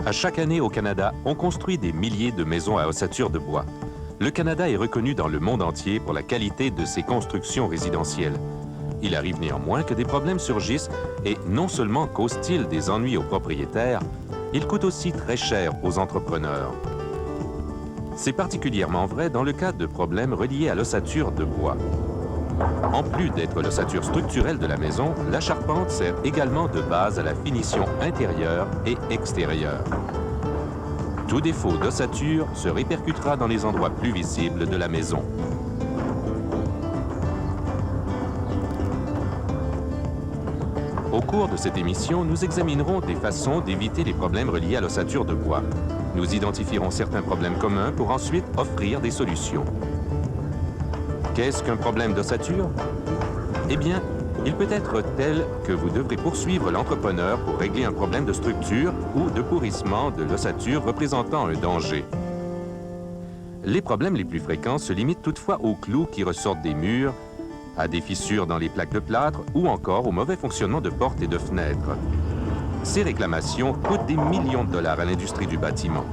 À chaque année au Canada, on construit des milliers de maisons à ossature de bois. Le Canada est reconnu dans le monde entier pour la qualité de ses constructions résidentielles. Il arrive néanmoins que des problèmes surgissent et non seulement causent-ils des ennuis aux propriétaires, ils coûtent aussi très cher aux entrepreneurs. C'est particulièrement vrai dans le cas de problèmes reliés à l'ossature de bois. En plus d'être l'ossature structurelle de la maison, la charpente sert également de base à la finition intérieure et extérieure. Tout défaut d'ossature se répercutera dans les endroits plus visibles de la maison. Au cours de cette émission, nous examinerons des façons d'éviter les problèmes reliés à l'ossature de bois. Nous identifierons certains problèmes communs pour ensuite offrir des solutions. Qu'est-ce qu'un problème d'ossature? Eh bien, il peut être tel que vous devrez poursuivre l'entrepreneur pour régler un problème de structure ou de pourrissement de l'ossature représentant un danger. Les problèmes les plus fréquents se limitent toutefois aux clous qui ressortent des murs, à des fissures dans les plaques de plâtre ou encore au mauvais fonctionnement de portes et de fenêtres. Ces réclamations coûtent des millions de dollars à l'industrie du bâtiment.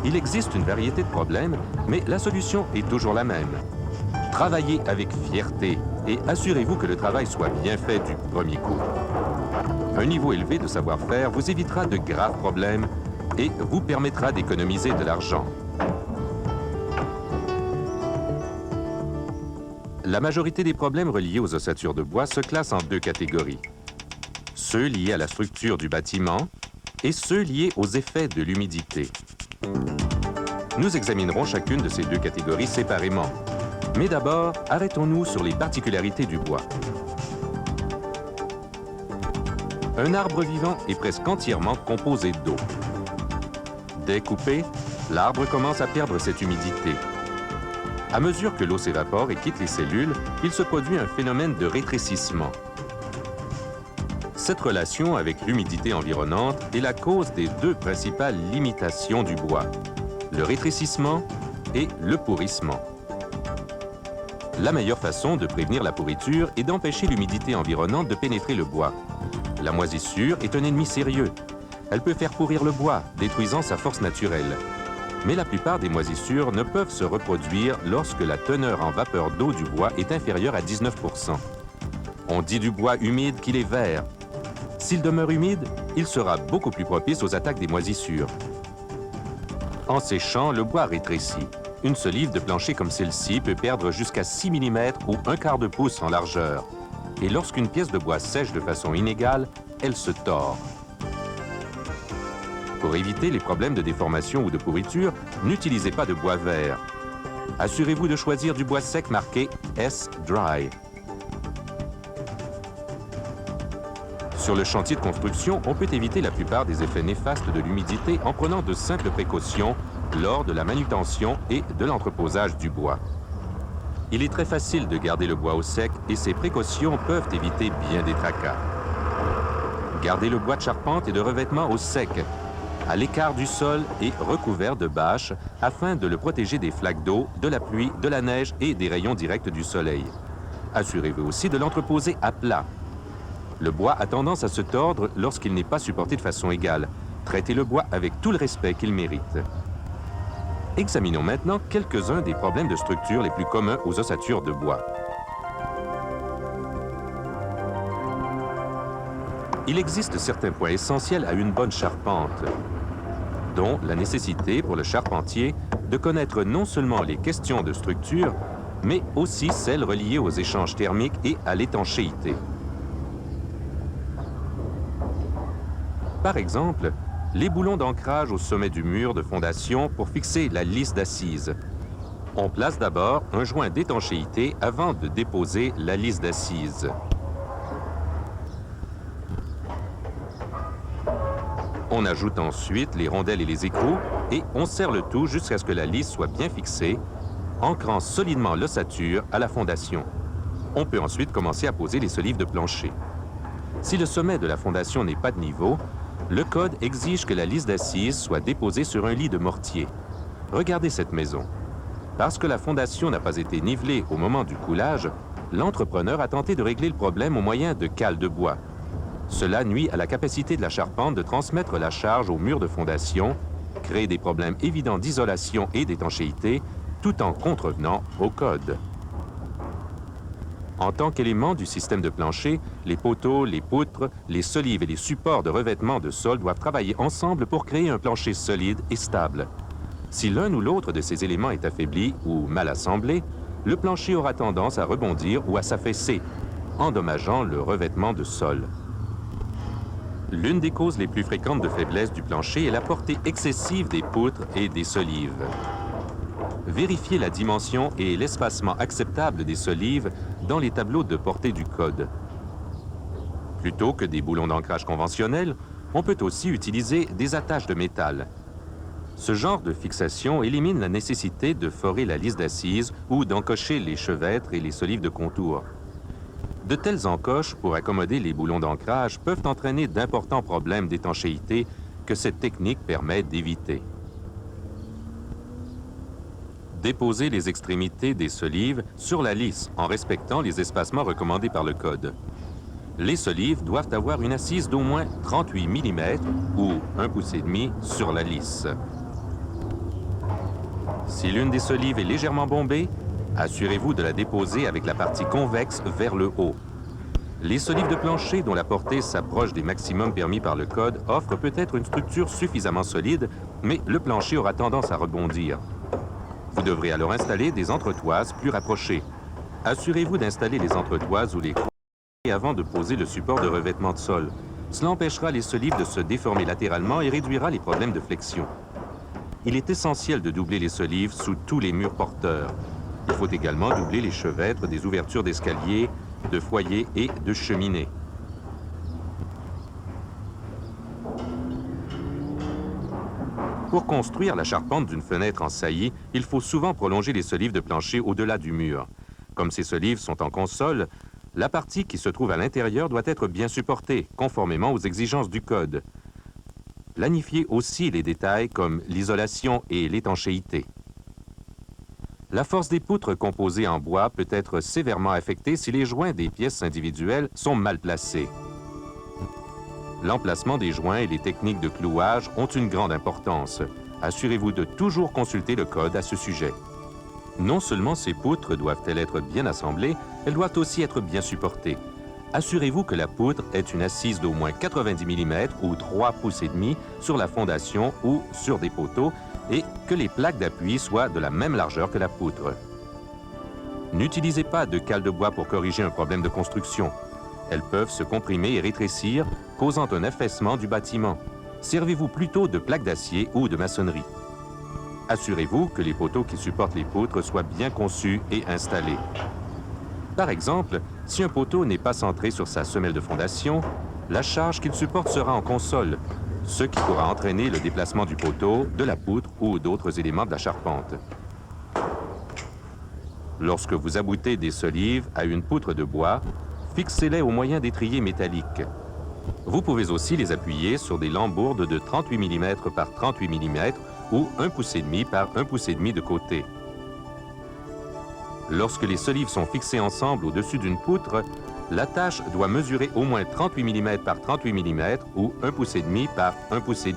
Il existe une variété de problèmes, mais la solution est toujours la même. Travaillez avec fierté et assurez-vous que le travail soit bien fait du premier coup. Un niveau élevé de savoir-faire vous évitera de graves problèmes et vous permettra d'économiser de l'argent. La majorité des problèmes reliés aux ossatures de bois se classent en deux catégories. Ceux liés à la structure du bâtiment et ceux liés aux effets de l'humidité. Nous examinerons chacune de ces deux catégories séparément. Mais d'abord, arrêtons-nous sur les particularités du bois. Un arbre vivant est presque entièrement composé d'eau. Dès coupé, l'arbre commence à perdre cette humidité. À mesure que l'eau s'évapore et quitte les cellules, il se produit un phénomène de rétrécissement. Cette relation avec l'humidité environnante est la cause des deux principales limitations du bois, le rétrécissement et le pourrissement. La meilleure façon de prévenir la pourriture est d'empêcher l'humidité environnante de pénétrer le bois. La moisissure est un ennemi sérieux. Elle peut faire pourrir le bois, détruisant sa force naturelle. Mais la plupart des moisissures ne peuvent se reproduire lorsque la teneur en vapeur d'eau du bois est inférieure à 19%. On dit du bois humide qu'il est vert. S'il demeure humide, il sera beaucoup plus propice aux attaques des moisissures. En séchant, le bois rétrécit. Une solive de plancher comme celle-ci peut perdre jusqu'à 6 mm ou 1/4 de pouce en largeur. Et lorsqu'une pièce de bois sèche de façon inégale, elle se tord. Pour éviter les problèmes de déformation ou de pourriture, n'utilisez pas de bois vert. Assurez-vous de choisir du bois sec marqué S-Dry. Sur le chantier de construction, on peut éviter la plupart des effets néfastes de l'humidité en prenant de simples précautions lors de la manutention et de l'entreposage du bois. Il est très facile de garder le bois au sec et ces précautions peuvent éviter bien des tracas. Gardez le bois de charpente et de revêtement au sec, à l'écart du sol et recouvert de bâches afin de le protéger des flaques d'eau, de la pluie, de la neige et des rayons directs du soleil. Assurez-vous aussi de l'entreposer à plat. Le bois a tendance à se tordre lorsqu'il n'est pas supporté de façon égale. Traitez le bois avec tout le respect qu'il mérite. Examinons maintenant quelques-uns des problèmes de structure les plus communs aux ossatures de bois. Il existe certains points essentiels à une bonne charpente, dont la nécessité pour le charpentier de connaître non seulement les questions de structure, mais aussi celles reliées aux échanges thermiques et à l'étanchéité. Par exemple, les boulons d'ancrage au sommet du mur de fondation pour fixer la lisse d'assises. On place d'abord un joint d'étanchéité avant de déposer la lisse d'assises. On ajoute ensuite les rondelles et les écrous et on serre le tout jusqu'à ce que la lisse soit bien fixée, ancrant solidement l'ossature à la fondation. On peut ensuite commencer à poser les solives de plancher. Si le sommet de la fondation n'est pas de niveau, le code exige que la lisse d'assises soit déposée sur un lit de mortier. Regardez cette maison. Parce que la fondation n'a pas été nivelée au moment du coulage, l'entrepreneur a tenté de régler le problème au moyen de cales de bois. Cela nuit à la capacité de la charpente de transmettre la charge au mur de fondation, crée des problèmes évidents d'isolation et d'étanchéité, tout en contrevenant au code. En tant qu'élément du système de plancher, les poteaux, les poutres, les solives et les supports de revêtement de sol doivent travailler ensemble pour créer un plancher solide et stable. Si l'un ou l'autre de ces éléments est affaibli ou mal assemblé, le plancher aura tendance à rebondir ou à s'affaisser, endommageant le revêtement de sol. L'une des causes les plus fréquentes de faiblesse du plancher est la portée excessive des poutres et des solives. Vérifiez la dimension et l'espacement acceptable des solives dans les tableaux de portée du code. Plutôt que des boulons d'ancrage conventionnels, on peut aussi utiliser des attaches de métal. Ce genre de fixation élimine la nécessité de forer la lisse d'assises ou d'encocher les chevêtres et les solives de contour. De telles encoches pour accommoder les boulons d'ancrage peuvent entraîner d'importants problèmes d'étanchéité que cette technique permet d'éviter. Déposez les extrémités des solives sur la lisse en respectant les espacements recommandés par le code. Les solives doivent avoir une assise d'au moins 38 mm ou 1,5 pouce sur la lisse. Si l'une des solives est légèrement bombée, assurez-vous de la déposer avec la partie convexe vers le haut. Les solives de plancher dont la portée s'approche des maximums permis par le code offrent peut-être une structure suffisamment solide, mais le plancher aura tendance à rebondir. Vous devrez alors installer des entretoises plus rapprochées. Assurez-vous d'installer les entretoises ou les croix avant de poser le support de revêtement de sol. Cela empêchera les solives de se déformer latéralement et réduira les problèmes de flexion. Il est essentiel de doubler les solives sous tous les murs porteurs. Il faut également doubler les chevêtres des ouvertures d'escalier, de foyer et de cheminée. Pour construire la charpente d'une fenêtre en saillie, il faut souvent prolonger les solives de plancher au-delà du mur. Comme ces solives sont en console, la partie qui se trouve à l'intérieur doit être bien supportée, conformément aux exigences du code. Planifiez aussi les détails comme l'isolation et l'étanchéité. La force des poutres composées en bois peut être sévèrement affectée si les joints des pièces individuelles sont mal placés. L'emplacement des joints et les techniques de clouage ont une grande importance. Assurez-vous de toujours consulter le code à ce sujet. Non seulement ces poutres doivent-elles être bien assemblées, elles doivent aussi être bien supportées. Assurez-vous que la poutre ait une assise d'au moins 90 mm ou 3,5 pouces sur la fondation ou sur des poteaux et que les plaques d'appui soient de la même largeur que la poutre. N'utilisez pas de cale de bois pour corriger un problème de construction. Elles peuvent se comprimer et rétrécir, causant un affaissement du bâtiment. Servez-vous plutôt de plaques d'acier ou de maçonnerie. Assurez-vous que les poteaux qui supportent les poutres soient bien conçus et installés. Par exemple, si un poteau n'est pas centré sur sa semelle de fondation, la charge qu'il supporte sera en console, ce qui pourra entraîner le déplacement du poteau, de la poutre ou d'autres éléments de la charpente. Lorsque vous aboutez des solives à une poutre de bois, fixez-les au moyen d'étriers métalliques. Vous pouvez aussi les appuyer sur des lambourdes de 38 mm par 38 mm ou 1,5 pouce par 1,5 pouce de côté. Lorsque les solives sont fixées ensemble au-dessus d'une poutre, l'attache doit mesurer au moins 38 mm par 38 mm ou 1,5 pouce par 1,5 pouce.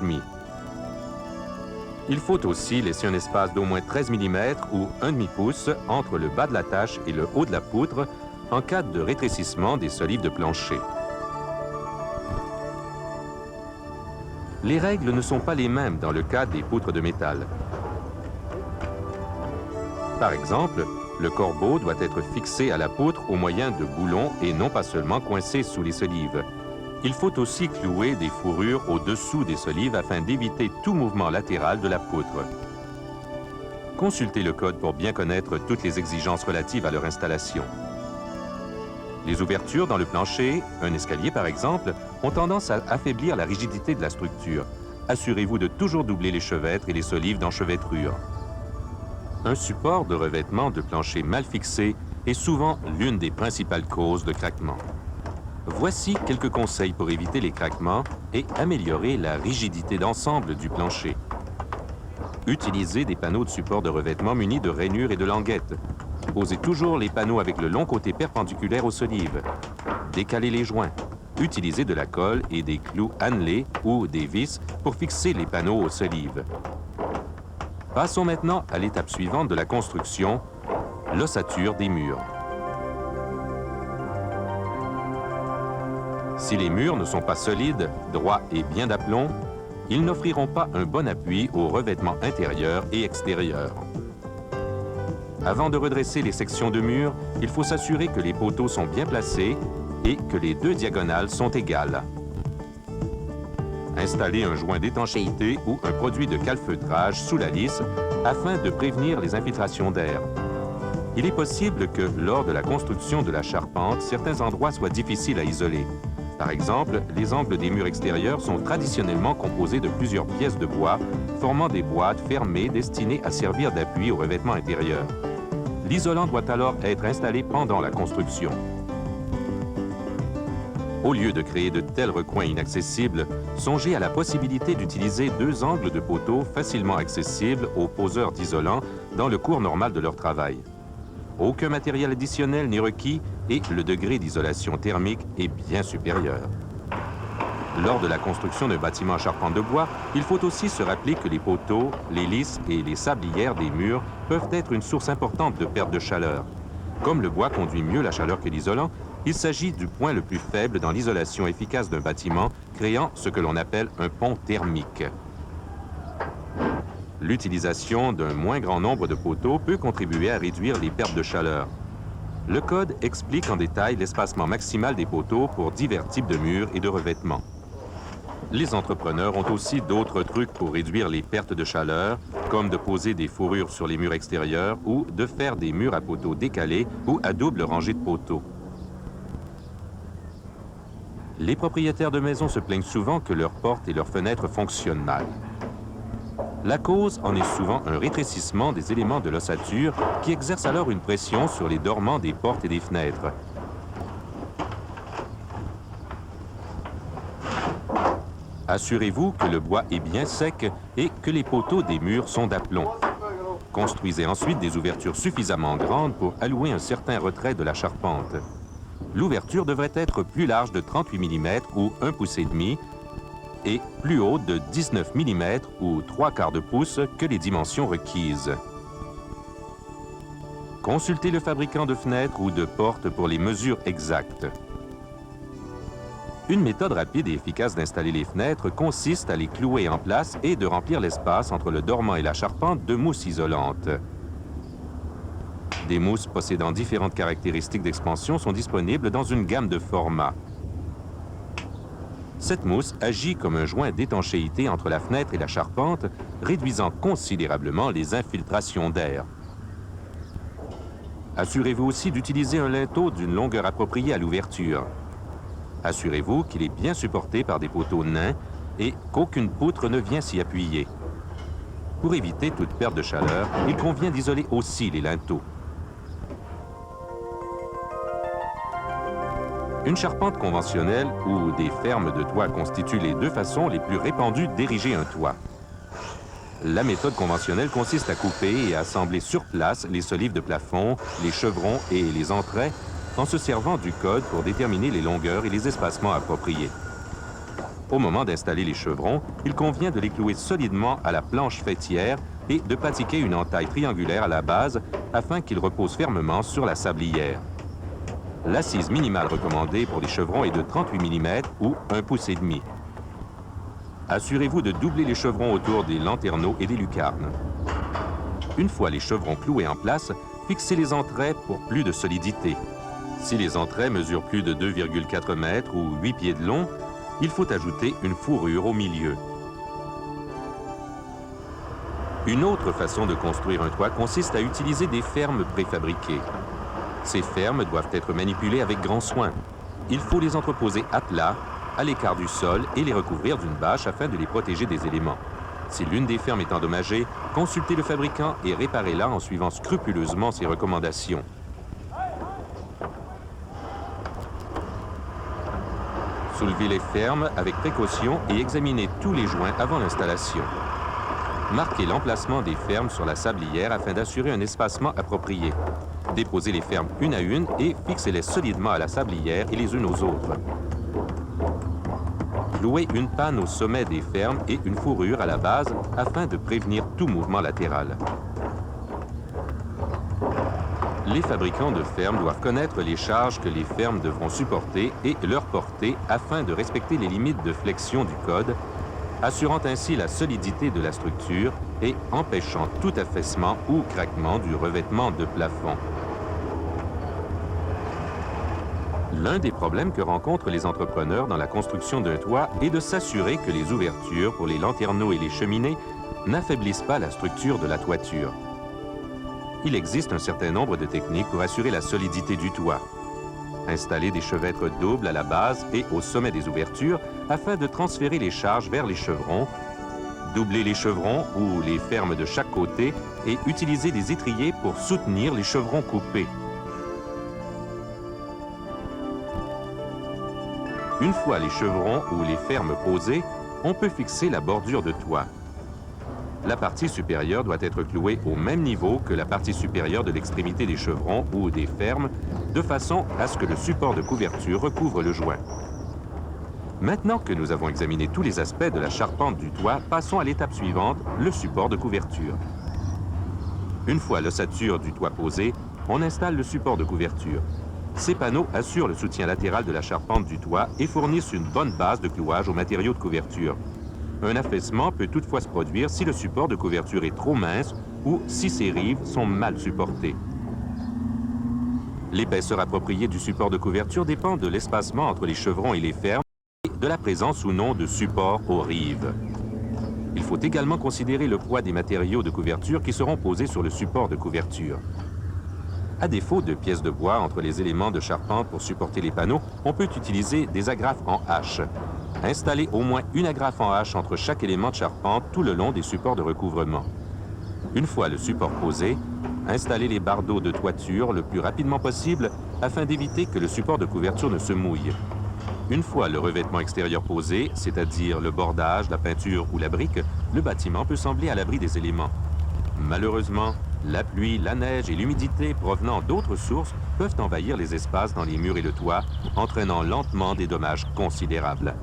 Il faut aussi laisser un espace d'au moins 13 mm ou 1 demi-pouce entre le bas de l'attache et le haut de la poutre en cas de rétrécissement des solives de plancher. Les règles ne sont pas les mêmes dans le cas des poutres de métal. Par exemple, le corbeau doit être fixé à la poutre au moyen de boulons et non pas seulement coincé sous les solives. Il faut aussi clouer des fourrures au-dessous des solives afin d'éviter tout mouvement latéral de la poutre. Consultez le code pour bien connaître toutes les exigences relatives à leur installation. Les ouvertures dans le plancher, un escalier par exemple, ont tendance à affaiblir la rigidité de la structure. Assurez-vous de toujours doubler les chevêtres et les solives d'enchevêtrure. Un support de revêtement de plancher mal fixé est souvent l'une des principales causes de craquement. Voici quelques conseils pour éviter les craquements et améliorer la rigidité d'ensemble du plancher. Utilisez des panneaux de support de revêtement munis de rainures et de languettes. Posez toujours les panneaux avec le long côté perpendiculaire aux solives. Décalez les joints. Utilisez de la colle et des clous annelés ou des vis pour fixer les panneaux aux solives. Passons maintenant à l'étape suivante de la construction, l'ossature des murs. Si les murs ne sont pas solides, droits et bien d'aplomb, ils n'offriront pas un bon appui aux revêtements intérieurs et extérieurs. Avant de redresser les sections de murs, il faut s'assurer que les poteaux sont bien placés et que les deux diagonales sont égales. Installez un joint d'étanchéité ou un produit de calfeutrage sous la lisse afin de prévenir les infiltrations d'air. Il est possible que, lors de la construction de la charpente, certains endroits soient difficiles à isoler. Par exemple, les angles des murs extérieurs sont traditionnellement composés de plusieurs pièces de bois formant des boîtes fermées destinées à servir d'appui au revêtement intérieur. L'isolant doit alors être installé pendant la construction. Au lieu de créer de tels recoins inaccessibles, songez à la possibilité d'utiliser deux angles de poteaux facilement accessibles aux poseurs d'isolant dans le cours normal de leur travail. Aucun matériel additionnel n'est requis et le degré d'isolation thermique est bien supérieur. Lors de la construction d'un bâtiment en charpente de bois, il faut aussi se rappeler que les poteaux, les lisses et les sablières des murs peuvent être une source importante de perte de chaleur. Comme le bois conduit mieux la chaleur que l'isolant, il s'agit du point le plus faible dans l'isolation efficace d'un bâtiment, créant ce que l'on appelle un pont thermique. L'utilisation d'un moins grand nombre de poteaux peut contribuer à réduire les pertes de chaleur. Le code explique en détail l'espacement maximal des poteaux pour divers types de murs et de revêtements. Les entrepreneurs ont aussi d'autres trucs pour réduire les pertes de chaleur, comme de poser des fourrures sur les murs extérieurs ou de faire des murs à poteaux décalés ou à double rangée de poteaux. Les propriétaires de maisons se plaignent souvent que leurs portes et leurs fenêtres fonctionnent mal. La cause en est souvent un rétrécissement des éléments de l'ossature qui exerce alors une pression sur les dormants des portes et des fenêtres. Assurez-vous que le bois est bien sec et que les poteaux des murs sont d'aplomb. Construisez ensuite des ouvertures suffisamment grandes pour allouer un certain retrait de la charpente. L'ouverture devrait être plus large de 38 mm ou 1,5 pouce et plus haute de 19 mm ou 3/4 de pouce que les dimensions requises. Consultez le fabricant de fenêtres ou de portes pour les mesures exactes. Une méthode rapide et efficace d'installer les fenêtres consiste à les clouer en place et de remplir l'espace entre le dormant et la charpente de mousse isolante. Des mousses possédant différentes caractéristiques d'expansion sont disponibles dans une gamme de formats. Cette mousse agit comme un joint d'étanchéité entre la fenêtre et la charpente, réduisant considérablement les infiltrations d'air. Assurez-vous aussi d'utiliser un linteau d'une longueur appropriée à l'ouverture. Assurez-vous qu'il est bien supporté par des poteaux nains et qu'aucune poutre ne vient s'y appuyer. Pour éviter toute perte de chaleur, il convient d'isoler aussi les linteaux. Une charpente conventionnelle ou des fermes de toit constituent les deux façons les plus répandues d'ériger un toit. La méthode conventionnelle consiste à couper et à assembler sur place les solives de plafond, les chevrons et les entraits en se servant du code pour déterminer les longueurs et les espacements appropriés. Au moment d'installer les chevrons, il convient de les clouer solidement à la planche faîtière et de pratiquer une entaille triangulaire à la base afin qu'ils reposent fermement sur la sablière. L'assise minimale recommandée pour les chevrons est de 38 mm ou 1,5 pouce. Assurez-vous de doubler les chevrons autour des lanterneaux et des lucarnes. Une fois les chevrons cloués en place, fixez les entraits pour plus de solidité. Si les entraits mesurent plus de 2,4 mètres ou 8 pieds de long, il faut ajouter une fourrure au milieu. Une autre façon de construire un toit consiste à utiliser des fermes préfabriquées. Ces fermes doivent être manipulées avec grand soin. Il faut les entreposer à plat, à l'écart du sol et les recouvrir d'une bâche afin de les protéger des éléments. Si l'une des fermes est endommagée, consultez le fabricant et réparez-la en suivant scrupuleusement ses recommandations. Soulevez les fermes avec précaution et examinez tous les joints avant l'installation. Marquez l'emplacement des fermes sur la sablière afin d'assurer un espacement approprié. Déposez les fermes une à une et fixez-les solidement à la sablière et les unes aux autres. Clouez une panne au sommet des fermes et une fourrure à la base afin de prévenir tout mouvement latéral. Les fabricants de fermes doivent connaître les charges que les fermes devront supporter et leur portée afin de respecter les limites de flexion du code, assurant ainsi la solidité de la structure et empêchant tout affaissement ou craquement du revêtement de plafond. L'un des problèmes que rencontrent les entrepreneurs dans la construction d'un toit est de s'assurer que les ouvertures pour les lanterneaux et les cheminées n'affaiblissent pas la structure de la toiture. Il existe un certain nombre de techniques pour assurer la solidité du toit. Installer des chevêtres doubles à la base et au sommet des ouvertures afin de transférer les charges vers les chevrons, doubler les chevrons ou les fermes de chaque côté et utiliser des étriers pour soutenir les chevrons coupés. Une fois les chevrons ou les fermes posés, on peut fixer la bordure de toit. La partie supérieure doit être clouée au même niveau que la partie supérieure de l'extrémité des chevrons ou des fermes, de façon à ce que le support de couverture recouvre le joint. Maintenant que nous avons examiné tous les aspects de la charpente du toit, passons à l'étape suivante, le support de couverture. Une fois l'ossature du toit posée, on installe le support de couverture. Ces panneaux assurent le soutien latéral de la charpente du toit et fournissent une bonne base de clouage aux matériaux de couverture. Un affaissement peut toutefois se produire si le support de couverture est trop mince ou si ses rives sont mal supportées. L'épaisseur appropriée du support de couverture dépend de l'espacement entre les chevrons et les fermes et de la présence ou non de support aux rives. Il faut également considérer le poids des matériaux de couverture qui seront posés sur le support de couverture. À défaut de pièces de bois entre les éléments de charpente pour supporter les panneaux, on peut utiliser des agrafes en hache. Installez au moins une agrafe en hache entre chaque élément de charpente tout le long des supports de recouvrement. Une fois le support posé, installez les bardeaux de toiture le plus rapidement possible afin d'éviter que le support de couverture ne se mouille. Une fois le revêtement extérieur posé, c'est-à-dire le bordage, la peinture ou la brique, le bâtiment peut sembler à l'abri des éléments. Malheureusement, la pluie, la neige et l'humidité provenant d'autres sources peuvent envahir les espaces dans les murs et le toit, entraînant lentement des dommages considérables.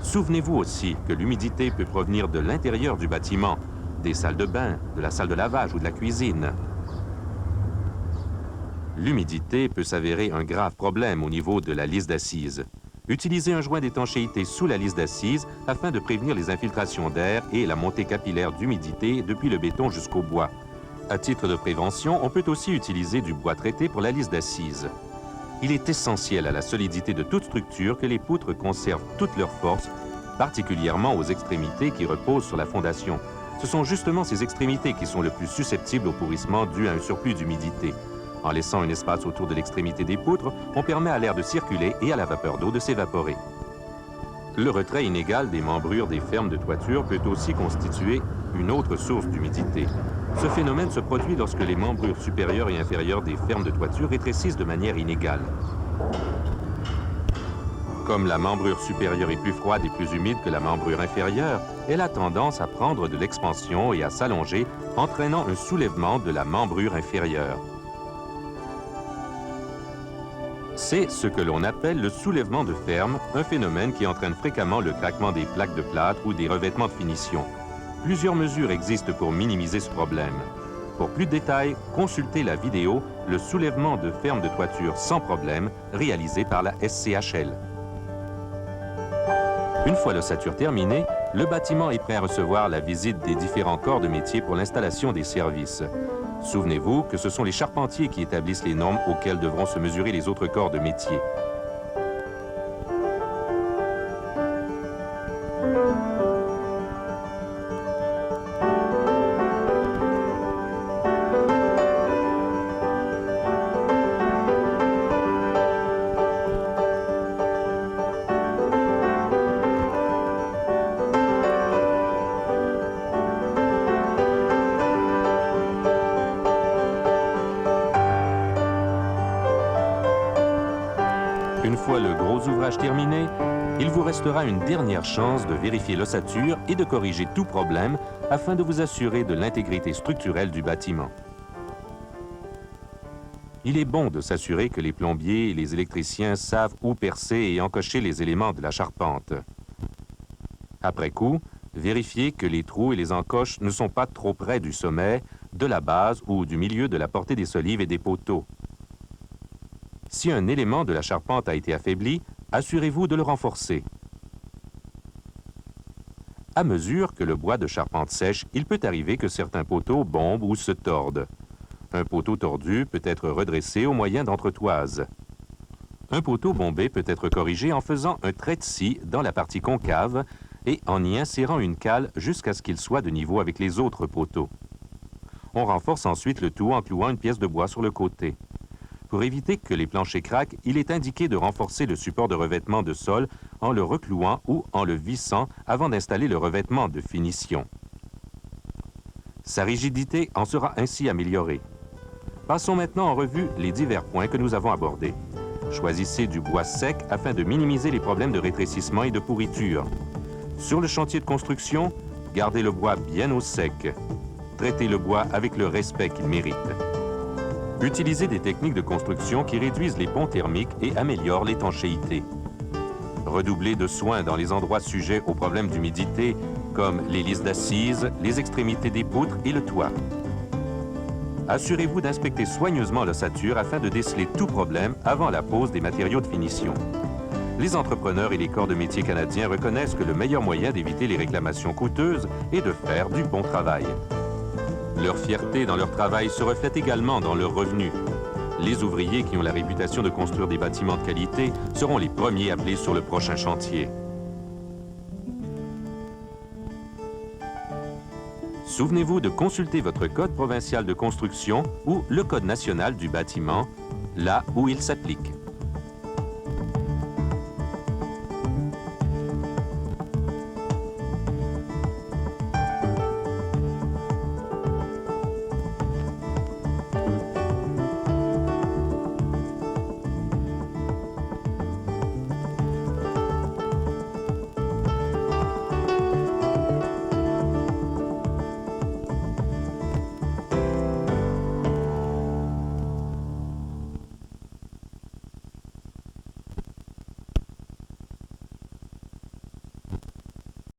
Souvenez-vous aussi que l'humidité peut provenir de l'intérieur du bâtiment, des salles de bain, de la salle de lavage ou de la cuisine. L'humidité peut s'avérer un grave problème au niveau de la lisse d'assises. Utilisez un joint d'étanchéité sous la lisse d'assises afin de prévenir les infiltrations d'air et la montée capillaire d'humidité depuis le béton jusqu'au bois. À titre de prévention, on peut aussi utiliser du bois traité pour la lisse d'assises. Il est essentiel à la solidité de toute structure que les poutres conservent toute leur force, particulièrement aux extrémités qui reposent sur la fondation. Ce sont justement ces extrémités qui sont le plus susceptibles au pourrissement dû à un surplus d'humidité. En laissant un espace autour de l'extrémité des poutres, on permet à l'air de circuler et à la vapeur d'eau de s'évaporer. Le retrait inégal des membrures des fermes de toiture peut aussi constituer une autre source d'humidité. Ce phénomène se produit lorsque les membrures supérieures et inférieures des fermes de toiture rétrécissent de manière inégale. Comme la membrure supérieure est plus froide et plus humide que la membrure inférieure, elle a tendance à prendre de l'expansion et à s'allonger, entraînant un soulèvement de la membrure inférieure. C'est ce que l'on appelle le soulèvement de ferme, un phénomène qui entraîne fréquemment le craquement des plaques de plâtre ou des revêtements de finition. Plusieurs mesures existent pour minimiser ce problème. Pour plus de détails, consultez la vidéo « Le soulèvement de ferme de toiture sans problème » réalisée par la SCHL. Une fois l'ossature terminée, le bâtiment est prêt à recevoir la visite des différents corps de métier pour l'installation des services. Souvenez-vous que ce sont les charpentiers qui établissent les normes auxquelles devront se mesurer les autres corps de métier. Une fois le gros ouvrage terminé, il vous restera une dernière chance de vérifier l'ossature et de corriger tout problème afin de vous assurer de l'intégrité structurelle du bâtiment. Il est bon de s'assurer que les plombiers et les électriciens savent où percer et encocher les éléments de la charpente. Après coup, vérifiez que les trous et les encoches ne sont pas trop près du sommet, de la base ou du milieu de la portée des solives et des poteaux. Si un élément de la charpente a été affaibli, assurez-vous de le renforcer. À mesure que le bois de charpente sèche, il peut arriver que certains poteaux bombent ou se tordent. Un poteau tordu peut être redressé au moyen d'entretoises. Un poteau bombé peut être corrigé en faisant un trait de scie dans la partie concave et en y insérant une cale jusqu'à ce qu'il soit de niveau avec les autres poteaux. On renforce ensuite le tout en clouant une pièce de bois sur le côté. Pour éviter que les planchers craquent, il est indiqué de renforcer le support de revêtement de sol en le reclouant ou en le vissant avant d'installer le revêtement de finition. Sa rigidité en sera ainsi améliorée. Passons maintenant en revue les divers points que nous avons abordés. Choisissez du bois sec afin de minimiser les problèmes de rétrécissement et de pourriture. Sur le chantier de construction, gardez le bois bien au sec. Traitez le bois avec le respect qu'il mérite. Utilisez des techniques de construction qui réduisent les ponts thermiques et améliorent l'étanchéité. Redoublez de soins dans les endroits sujets aux problèmes d'humidité, comme les lisses d'assises, les extrémités des poutres et le toit. Assurez-vous d'inspecter soigneusement l'ossature afin de déceler tout problème avant la pose des matériaux de finition. Les entrepreneurs et les corps de métier canadiens reconnaissent que le meilleur moyen d'éviter les réclamations coûteuses est de faire du bon travail. Leur fierté dans leur travail se reflète également dans leurs revenus. Les ouvriers qui ont la réputation de construire des bâtiments de qualité seront les premiers appelés sur le prochain chantier. Souvenez-vous de consulter votre code provincial de construction ou le code national du bâtiment, là où il s'applique.